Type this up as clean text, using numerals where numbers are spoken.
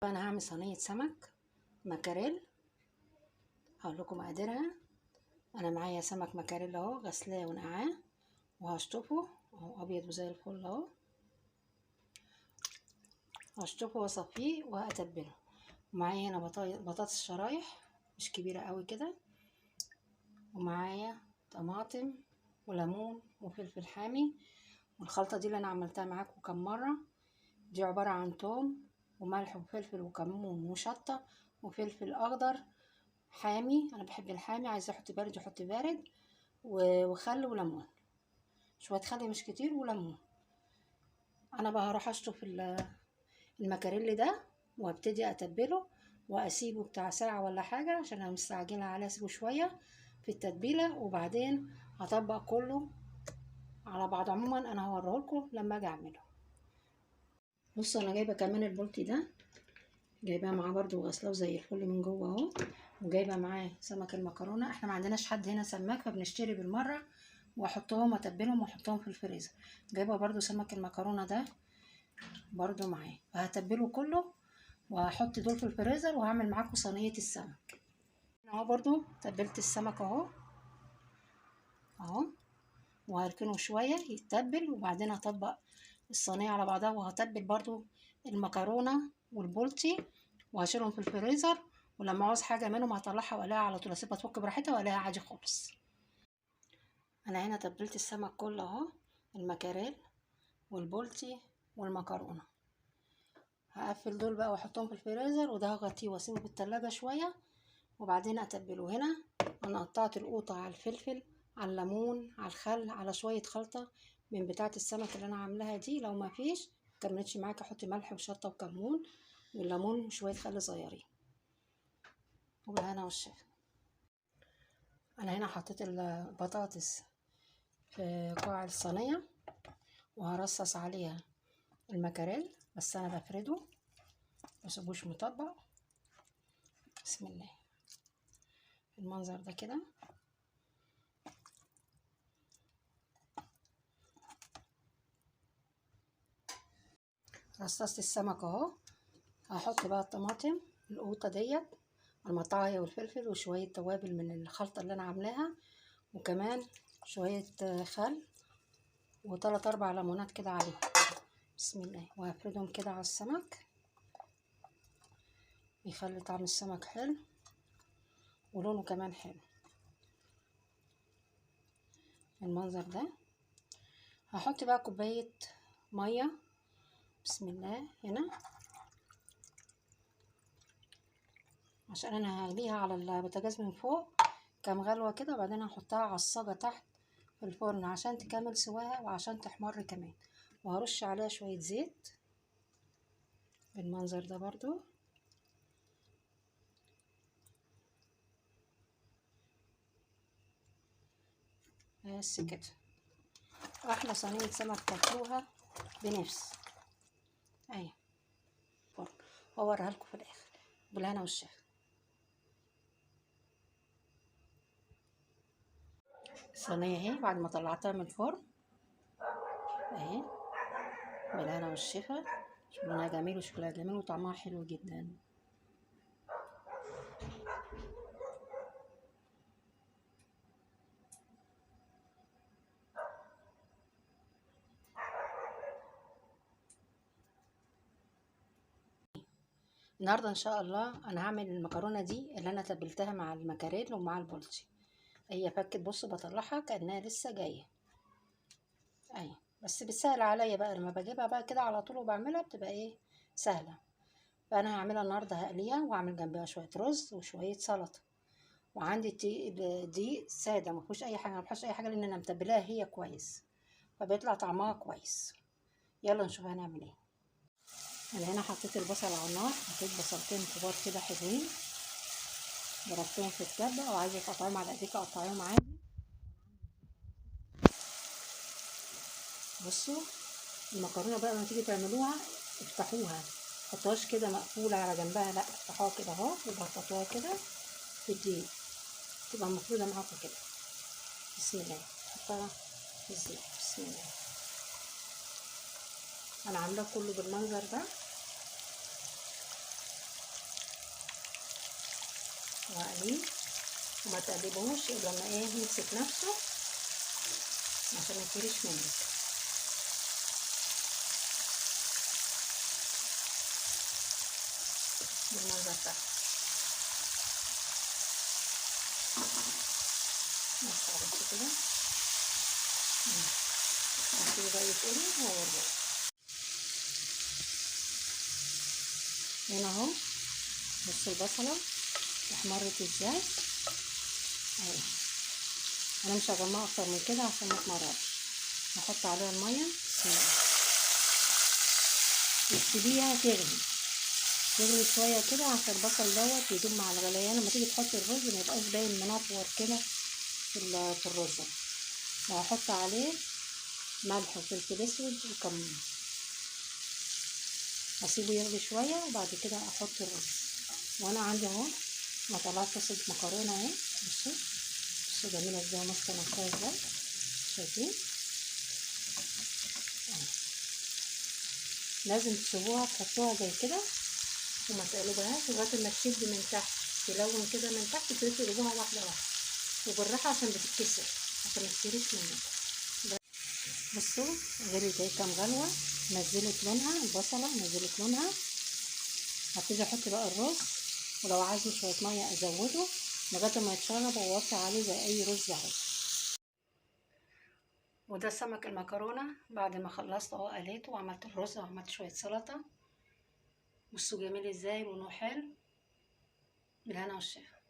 انا هعمل صينيه سمك مكاريل. هقول لكم مقاديرها. انا معايا سمك مكاريل اهو، غسلاه ونقعاه وهشطفه اهو ابيض وزي الفل اهو. هشطفه واصفيه وهتبله. ومعايا هنا بطاطس شرايح مش كبيره قوي كده، ومعايا طماطم وليمون وفلفل حامي. والخلطه دي اللي انا عملتها معاكم كم مره، دي عباره عن توم وملح وفلفل وكمون وشطه وفلفل اخضر حامي. انا بحب الحامي، عايزه احط بارد احط بارد، وخل وليمون، شويه خل مش كتير وليمون. انا بقى هروح اشطف المكاريل ده وابتدي اتبله واسيبه بتاع ساعه ولا حاجه، عشان انا مستعجله عليه. اسيبه شويه في التتبيله وبعدين هطبق كله على بعض. عموما انا هوريهولكم لما اجي اعمله. بصوا انا جايبه كمان البولتي ده، جايباه معاه برضو غسله زي الفل من جوه اهو، وجايبه معاه سمك المكرونه. احنا ما عندناش حد هنا سماك فبنشتري بالمره واحطهم واتبلهم واحطهم في الفريزر. جايبه برضو سمك المكرونه ده برضو معاه، فهتبله كله وهحط دول في الفريزر وهعمل معاكم صينيه السمك. اهو برضو تبلت السمك اهو اهو، وهركنه شويه يتبل وبعدين هطبق الصينيه على بعضها، وهتبل برضو المكرونه والبولتي وهشيلهم في الفريزر. ولما عاوز حاجه منهم هطلعها واقليها على طول، اسيبها تفك براحتها واقليها عادي خالص. انا هنا تبلت السمك كله اهو، المكاريل والبولتي والمكرونه. هقفل دول بقى واحطهم في الفريزر، وده هغطيه واسيبه في التلاجة شويه وبعدين اتبله. هنا انا قطعت القوطه على الفلفل على الليمون على الخل على شويه خلطه من بتاعه السمك اللي انا عاملاها دي. لو ما فيش كملتش معاك احط ملح وشطه وكمون والليمون وشويه خل صغيرين. وبالهنا والشفا. انا هنا حطيت البطاطس في قاع الصينيه وهرصص عليها المكاريل، بس انا بفرده مسيبوش مطبق. بسم الله، المنظر ده كده. رصصت السمك اهو. هحط بقى الطماطم القوطه ديت المقطعه هي والفلفل وشويه توابل من الخلطه اللي انا عاملاها، وكمان شويه خل وثلاث اربع ليمونات كده عليهم. بسم الله، وهفردهم كده على السمك يخلي طعم السمك حلو ولونه كمان حلو. المنظر ده. هحط بقى كوبايه ميه. بسم الله هنا، عشان انا هغليها على البوتاجاز من فوق كام غلوه كده، وبعدين هحطها على الصاجه تحت في الفرن عشان تكمل سواها وعشان تحمر كمان. وهرش عليها شويه زيت بالمنظر ده برضو. بس كده احلى صينيه سمك تاكلوها بنفس. اهي فرن، واوريها لكم في الاخر بالهنا والشفا. الصينيه اهي بعد ما طلعتها من الفرن اهي بالهنا والشفا. لونها جميل وشكلها جميل وطعمها حلو جدا. النهارده ان شاء الله انا هعمل المكرونه دي اللي انا تبلتها مع المكاريل ومع البولتي. هي فكت، بصوا بطلعها كانها لسه جايه اهي. بس بتسهل عليا بقى لما بجيبها بقى كده على طول وبعملها بتبقى ايه سهله. فانا هعملها النهارده هقليها واعمل جنبها شويه رز وشويه سلطه. وعندي دقيق ساده ما فيهوش اي حاجه، ما بحطش اي حاجه لان انا متبلاها هي كويس فبيطلع طعمها كويس. يلا نشوف هنعمل ايه. انا هنا حطيت البصل على النار، حطيت بصلتين كبار كده حلوين ضربتهم في الكبه، وعايزه تقطعيهم على ايديك قطعيهم عادي. بصوا المكرونه بقى لما تيجي تعملوها افتحوها، متحطوهاش كده مقفوله على جنبها، لا افتحوها كده اهو وبططوها كده في الدقيق تبقى مفروده معاكم كده. بسم الله، حطها في الزيت. بسم الله. انا عاملاه كله بالمنظر ده واقليه، وما تقلبوش الا لما يمسك نفسه عشان ما يتهريش منك. بالمنظر ده بس عرفت كده. هسيبه بقى يتقلي واوريه. هنا اهو بصوا البصله احمرت ازاي اهي. انا مش هغمقها اكتر من كده عشان ما تمررش. هحط عليها الميه وتسيبيها تغلي شويه كده عشان البصل دوت يدوب مع الغليان. لما تيجي تحطي الرز ما يبقاش باين منطور كده في الرز. وهحط عليه ملح وفلفل اسود وكمون. هسيبه يغلي شويه وبعد كده احط الرز. وانا عندي اهو ما طلعت طاسه مكرونه اهي. بصوا جميله ازاي ماسكه نفسها ازاي، شايفين؟ لازم تسيبوها تحطوها زي كده وما تقلبوهاش لغايه ما تشد من تحت، تلون كده من تحت، تقلبوها واحده واحده وبالراحه عشان بتتكسر، عشان ما تسيبش منك. بصوا غليت اهي كام غلوه، نزلت لونها البصله، نزلت لونها. هبتدي احط بقى الرز، ولو عايزه شويه ميه ازوده لغايه ما يتشرب واوطي عليه زي اي رز عادي. وده سمك المكرونه بعد ما خلصت اهو، قليته وعملت الرز وعملت شويه سلطه. بصوا جميل ازاي، لونه حلو، بالهنا والشفا.